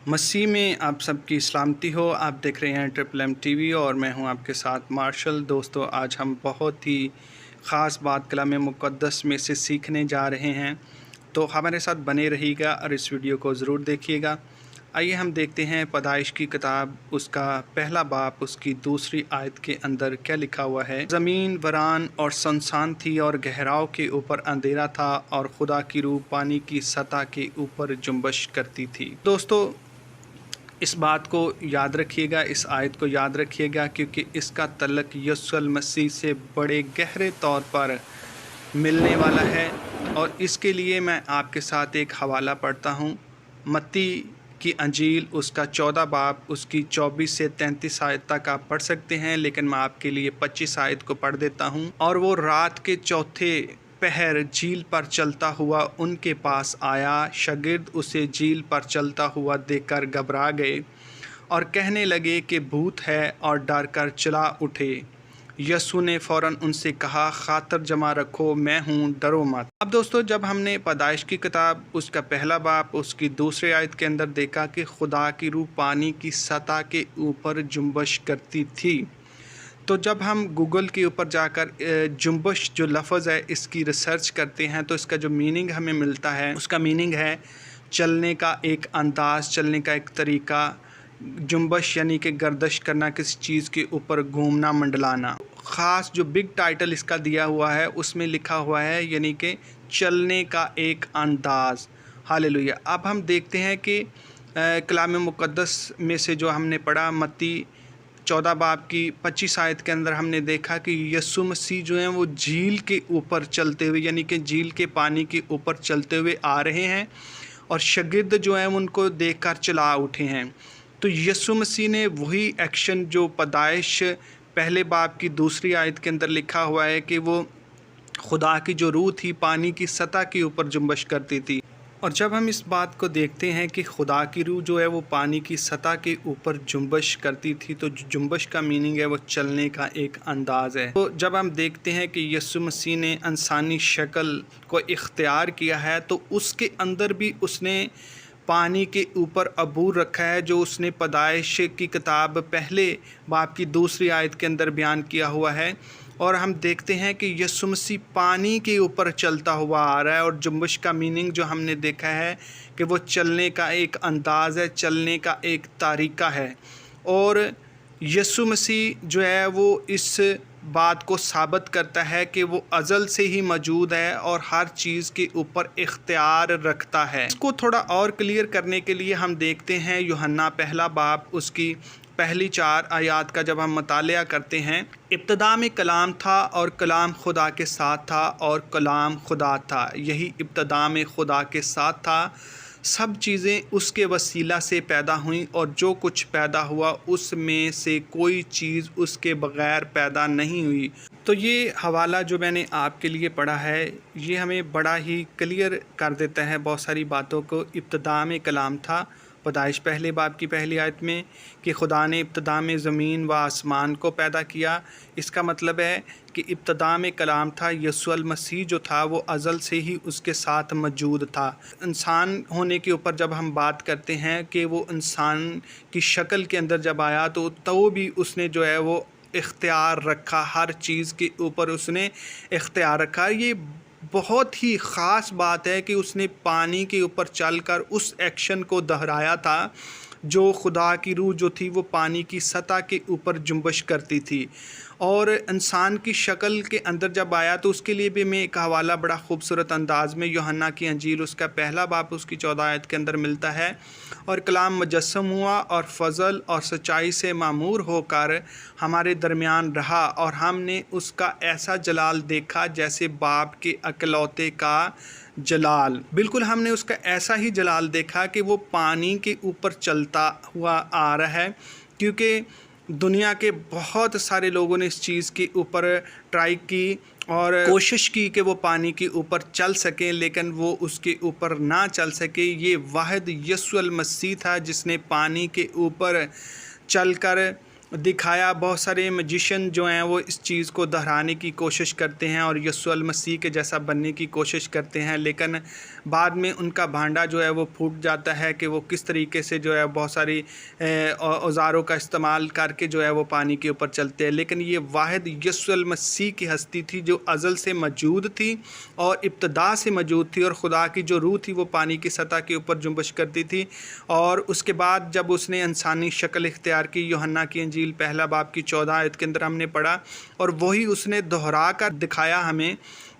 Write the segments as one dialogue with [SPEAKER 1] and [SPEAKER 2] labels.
[SPEAKER 1] मसीह में आप सबकी सलामती हो। आप देख रहे हैं ट्रिपल एम टीवी और मैं हूं आपके साथ मार्शल। दोस्तों, आज हम बहुत ही ख़ास बात कलाम मुक़द्दस में से सीखने जा रहे हैं, तो हमारे साथ बने रहिएगा और इस वीडियो को ज़रूर देखिएगा। आइए हम देखते हैं पैदाइश की किताब उसका पहला बाब उसकी दूसरी आयत के अंदर क्या लिखा हुआ है। ज़मीन वीरान और सुनसान थी और गहराव के ऊपर अंधेरा था और खुदा की रूह पानी की सतह के ऊपर जुम्बश करती थी। दोस्तों, इस बात को याद रखिएगा, इस आयत को याद रखिएगा, क्योंकि इसका तल्लक यीशु मसीह से बड़े गहरे तौर पर मिलने वाला है। और इसके लिए मैं आपके साथ एक हवाला पढ़ता हूँ। मत्ती की अंजील उसका 14 बाब उसकी 24 से 33 आयत तक आप पढ़ सकते हैं, लेकिन मैं आपके लिए 25 आयत को पढ़ देता हूँ। और वो रात के चौथे पहर झील पर चलता हुआ उनके पास आया। शागिर्द उसे झील पर चलता हुआ देखकर घबरा गए और कहने लगे कि भूत है, और डर कर चला उठे। यीशु ने फ़ौरन उनसे कहा, खातर जमा रखो, मैं हूँ, डरो मत। अब दोस्तों, जब हमने पैदाइश की किताब उसका पहला बाब उसकी दूसरी आयत के अंदर देखा कि खुदा की रूह पानी की सतह के ऊपर जुम्बश करती थी, तो जब हम गूगल के ऊपर जाकर जुम्बश जो लफ्ज़ है इसकी रिसर्च करते हैं, तो इसका जो मीनिंग हमें मिलता है, उसका मीनिंग है चलने का एक अंदाज़, चलने का एक तरीका। जुम्बश यानी कि गर्दश करना, किसी चीज़ के ऊपर घूमना, मंडलाना। ख़ास जो बिग टाइटल इसका दिया हुआ है उसमें लिखा हुआ है यानी कि चलने का एक अंदाज़। हालेलुया। अब हम देखते हैं कि कलाम मुक़द्दस में से जो हमने पढ़ा, मत्ती 14 बाब की 25 आयत के अंदर हमने देखा कि यीशु मसीह जो हैं वो झील के ऊपर चलते हुए यानी कि झील के पानी के ऊपर चलते हुए आ रहे हैं, और शागिर्द जो हैं उनको देखकर चला उठे हैं। तो यीशु मसीह ने वही एक्शन जो पैदाइश पहले बाब की दूसरी आयत के अंदर लिखा हुआ है कि वो खुदा की जो रूह थी पानी की सतह के ऊपर जुम्बश करती थी। और जब हम इस बात को देखते हैं कि खुदा की रूह जो है वो पानी की सतह के ऊपर जुम्बश करती थी, तो जुम्बश का मीनिंग है वो चलने का एक अंदाज़ है। तो जब हम देखते हैं कि यीशु मसीह ने इंसानी शक्ल को इख्तियार किया है, तो उसके अंदर भी उसने पानी के ऊपर अबूर रखा है, जो उसने पैदाइश की किताब पहले बाब की दूसरी आयत के अंदर बयान किया हुआ है। और हम देखते हैं कि यीशु मसीह पानी के ऊपर चलता हुआ आ रहा है, और जुम्बश का मीनिंग जो हमने देखा है कि वो चलने का एक अंदाज़ है, चलने का एक तरीका है। और यीशु मसीह जो है वो इस बात को साबित करता है कि वो अज़ल से ही मौजूद है और हर चीज़ के ऊपर इख्तियार रखता है। इसको थोड़ा और क्लियर करने के लिए हम देखते हैं यूहन्ना पहला बाब उसकी पहली 4 आयत का जब हम मुतालिया करते हैं। इब्तिदा में कलाम था और कलाम खुदा के साथ था और कलाम खुदा था। यही इब्तिदा में खुदा के साथ था। सब चीज़ें उसके वसीला से पैदा हुईं, और जो कुछ पैदा हुआ उसमें से कोई चीज़ उसके बग़ैर पैदा नहीं हुई। तो ये हवाला जो मैंने आपके लिए पढ़ा है, ये हमें बड़ा ही क्लियर कर देता है बहुत सारी बातों को। इब्तिदा में कलाम था, पैदाइश पहले बाब की पहली आयत में, कि खुदा ने इब्तिदा में ज़मीन व आसमान को पैदा किया। इसका मतलब है कि इब्तिदा में कलाम था। यीशु मसीह जो था वो अज़ल से ही उसके साथ मौजूद था। इंसान होने के ऊपर जब हम बात करते हैं कि वो इंसान की शक्ल के अंदर जब आया, तो भी उसने जो है वो इख्तियार रखा, हर चीज़ के ऊपर उसने इख्तियार रखा। ये बहुत ही ख़ास बात है कि उसने पानी के ऊपर चलकर उस एक्शन को दोहराया था जो खुदा की रूह जो थी वो पानी की सतह के ऊपर जुम्बश करती थी। और इंसान की शक्ल के अंदर जब आया, तो उसके लिए भी मैं एक हवाला बड़ा खूबसूरत अंदाज़ में यूहन्ना की अंजील उसका पहला बाब उसकी 14 आयत के अंदर मिलता है। और कलाम मुजस्सम हुआ और फ़ज़ल और सच्चाई से मामूर होकर हमारे दरमियान रहा, और हमने उसका ऐसा जलाल देखा जैसे बाप के अकलौते का जलाल। बिल्कुल हमने उसका ऐसा ही जलाल देखा कि वो पानी के ऊपर चलता हुआ आ रहा है। क्योंकि दुनिया के बहुत सारे लोगों ने इस चीज़ के ऊपर ट्राई की और कोशिश की कि वो पानी के ऊपर चल सकें, लेकिन वो उसके ऊपर ना चल सके। ये वाहिद यीशु मसीह था जिसने पानी के ऊपर चलकर दिखाया। बहुत सारे मैजिशियन जो हैं वो इस चीज़ को दोहराने की कोशिश करते हैं और यीशु मसीह के जैसा बनने की कोशिश करते हैं, लेकिन बाद में उनका भांडा जो है वो फूट जाता है कि वो किस तरीके से जो है बहुत सारी औज़ारों का इस्तेमाल करके जो है वो पानी के ऊपर चलते हैं। लेकिन ये वाहिद यीशु मसीह की हस्ती थी जो अज़ल से मौजूद थी और इब्तदा से मौजूद थी, और खुदा की जो रूह थी वो पानी की सतह के ऊपर जुम्बश करती थी। और उसके बाद जब उसने इंसानी शक्ल इख्तियार की, यूहन्ना की इंजील पहला बाब की 14 आयत के अंदर हमने पढ़ा, और वही उसने दोहरा कर दिखाया हमें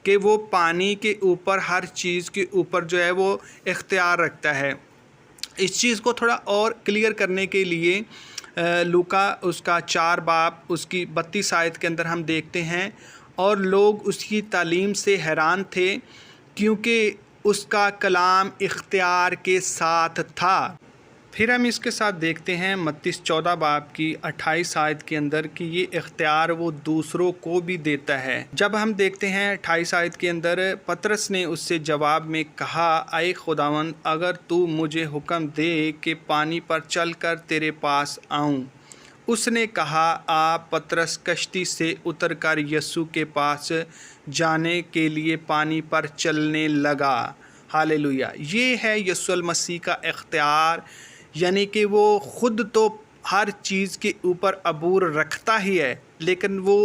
[SPEAKER 1] कि वो पानी के ऊपर, हर चीज़ के ऊपर जो है वो इख्तियार रखता है। इस चीज़ को थोड़ा और क्लियर करने के लिए लूका उसका 4 बाब उसकी 32 आयत के अंदर हम देखते हैं, और लोग उसकी तालीम से हैरान थे क्योंकि उसका कलाम इख्तियार के साथ था। फिर हम इसके साथ देखते हैं मत्ती 14 बाब की 28 आयत के अंदर कि ये इख्तियार वो दूसरों को भी देता है। जब हम देखते हैं 28 आयत के अंदर, पतरस ने उससे जवाब में कहा, ऐ खुदावंद, अगर तू मुझे हुक्म दे कि पानी पर चल कर तेरे पास आऊँ। उसने कहा, आप पतरस कश्ती से उतर कर यीशु के पास जाने के लिए पानी पर चलने लगा। हालेलुया। ये है यीशु मसीह का इख्तियार, यानी कि वो ख़ुद तो हर चीज़ के ऊपर अबूर रखता ही है, लेकिन वो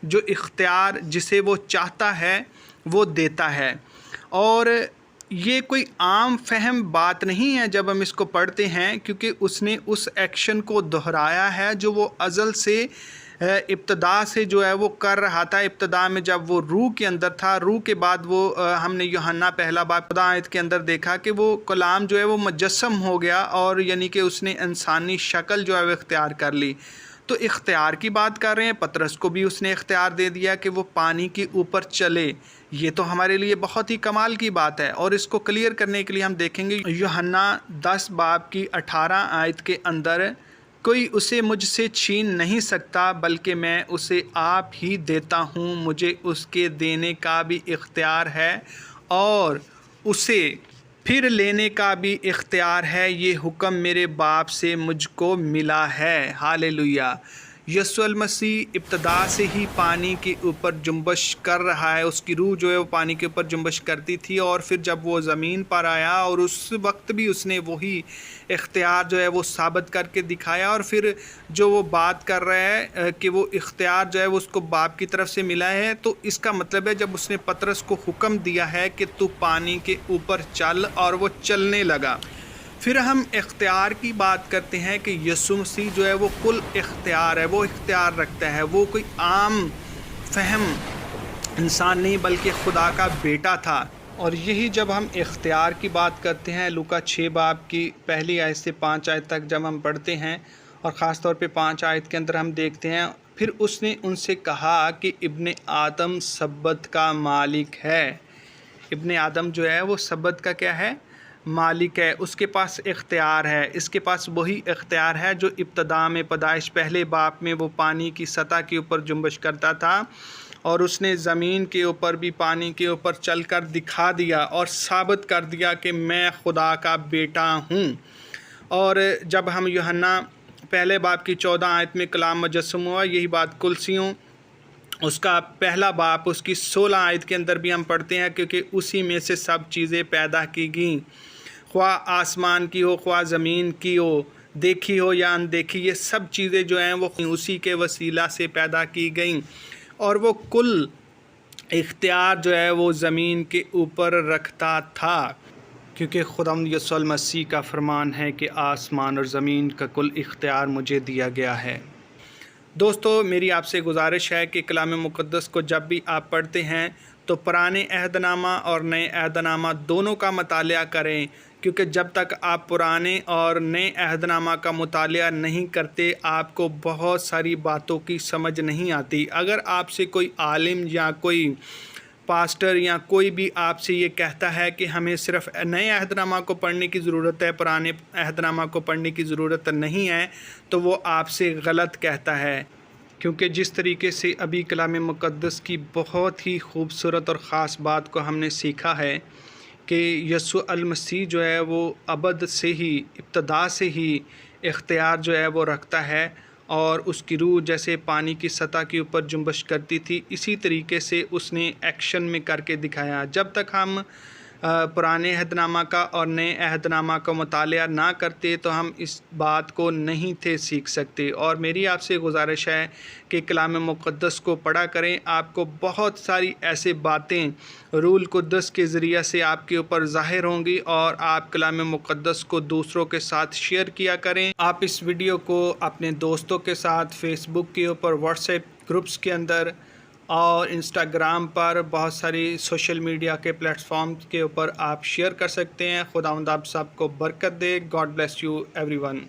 [SPEAKER 1] जो इख्तियार जिसे वो चाहता है वो देता है। और ये कोई आम फहम बात नहीं है जब हम इसको पढ़ते हैं, क्योंकि उसने उस एक्शन को दोहराया है जो वो अज़ल से इब्तदा से जो है वो कर रहा था। इब्तदा में जब वो रूह के अंदर था, रूह के बाद वो हमने यूहन्ना पहला बाब 14 आयत के अंदर देखा कि वो कलाम जो है वो मुजस्सम हो गया, और यानी कि उसने इंसानी शक्ल जो है वो इख्तियार कर ली। तो इख्तियार की बात कर रहे हैं, पतरस को भी उसने इख्तियार दे दिया कि वो पानी के ऊपर चले। ये तो हमारे लिए बहुत ही कमाल की बात है, और इसको क्लियर करने के लिए हम देखेंगे यूहन्ना 10 बाब की 18 आयत के अंदर, कोई उसे मुझसे छीन नहीं सकता, बल्कि मैं उसे आप ही देता हूँ। मुझे उसके देने का भी इख्तियार है और उसे फिर लेने का भी इख्तियार है। ये हुक्म मेरे बाप से मुझको मिला है। हालेलुया। यीशु मसीह इब्तदा से ही पानी के ऊपर जुम्बश कर रहा है, उसकी रूह जो है वो पानी के ऊपर जुम्बश करती थी, और फिर जब वो ज़मीन पर आया और उस वक्त भी उसने वही इख्तियार जो है वो साबित करके दिखाया। और फिर जो वो बात कर रहा है कि वो इख्तियार जो है वो उसको बाप की तरफ से मिला है, तो इसका मतलब है जब उसने पतरस को हुक्म दिया है कि तू पानी के ऊपर चल, और वो चलने लगा। फिर हम इख्तियार की बात करते हैं कि यीशु मसीह जो है वो कुल इख्तियार है, वो इख्तियार रखता है। वो कोई आम फहम इंसान नहीं, बल्कि खुदा का बेटा था। और यही जब हम इख्तियार की बात करते हैं, लूका 6 बाब की पहली आयत से 5 आयत तक जब हम पढ़ते हैं, और ख़ास तौर पे 5 आयत के अंदर हम देखते हैं, फिर उसने उनसे कहा कि इब्ने आदम सब्बत का मालिक है। इब्ने आदम जो है वो सब्बत का क्या है? मालिक है। उसके पास इख्तियार है। इसके पास वही इख्तियार है जो इब्तदा में पैदाइश पहले बाप में वो पानी की सतह के ऊपर जुम्बश करता था, और उसने ज़मीन के ऊपर भी पानी के ऊपर चलकर दिखा दिया और साबित कर दिया कि मैं खुदा का बेटा हूँ। और जब हम यूहन्ना पहले बाप की 14 आयत में कलाम मुजस्सम हुआ, यही बात कुलसियों उसका पहला बाप उसकी 16 आयत के अंदर भी हम पढ़ते हैं, क्योंकि उसी में से सब चीज़ें पैदा की गईं, ख्वाह आसमान की हो, ख्वाह ज़मीन की हो, देखी हो या अनदेखी, ये सब चीज़ें जो हैं वो उसी के वसीला से पैदा की गईं। और वो कुल इख्तियार जो है वो ज़मीन के ऊपर रखता था, क्योंकि खुदावंद यीशु मसीह का फरमान है कि आसमान और ज़मीन का कुल इख्तियार मुझे दिया गया है। दोस्तों, मेरी आपसे गुजारिश है कि कलाम मुक़द्दस को जब भी आप पढ़ते हैं तो पुराने अहदनामा और नए अहदनामा दोनों का मतालिया करें, क्योंकि जब तक आप पुराने और नए अहदनामा का मुतालिया नहीं करते, आपको बहुत सारी बातों की समझ नहीं आती। अगर आपसे कोई आलिम या कोई पास्टर या कोई भी आपसे ये कहता है कि हमें सिर्फ़ नए अहदनामा को पढ़ने की ज़रूरत है, पुराने अहदनामा को पढ़ने की ज़रूरत नहीं है, तो वो आपसे गलत कहता है। क्योंकि जिस तरीके से अभी कलाम मुक़द्दस की बहुत ही खूबसूरत और ख़ास बात को हमने सीखा है कि यीशु मसीह जो है वो अबद से ही, इब्तदा से ही इख्तियार जो है वो रखता है, اور اس کی روح جیسے پانی کی سطح کے اوپر جنبش کرتی تھی، اسی طریقے سے اس نے ایکشن میں کر کے دکھایا۔ جب تک ہم پرانے عہد نامہ کا اور نئے عہد نامہ کا مطالعہ نہ کرتے تو ہم اس بات کو نہیں تھے سیکھ سکتے۔ اور میری آپ سے گزارش ہے کہ کلام مقدس کو پڑھا کریں، آپ کو بہت ساری ایسے باتیں روح القدس کے ذریعہ سے آپ کے اوپر ظاہر ہوں گی، اور آپ کلام مقدس کو دوسروں کے ساتھ شیئر کیا کریں۔ آپ اس ویڈیو کو اپنے دوستوں کے ساتھ فیس بک کے اوپر، واٹس ایپ گروپس کے اندر اور انسٹاگرام پر، بہت ساری سوشل میڈیا کے پلیٹ فارم کے اوپر آپ شیئر کر سکتے ہیں۔ خداوند آپ سب کو برکت دے۔ God bless you every one.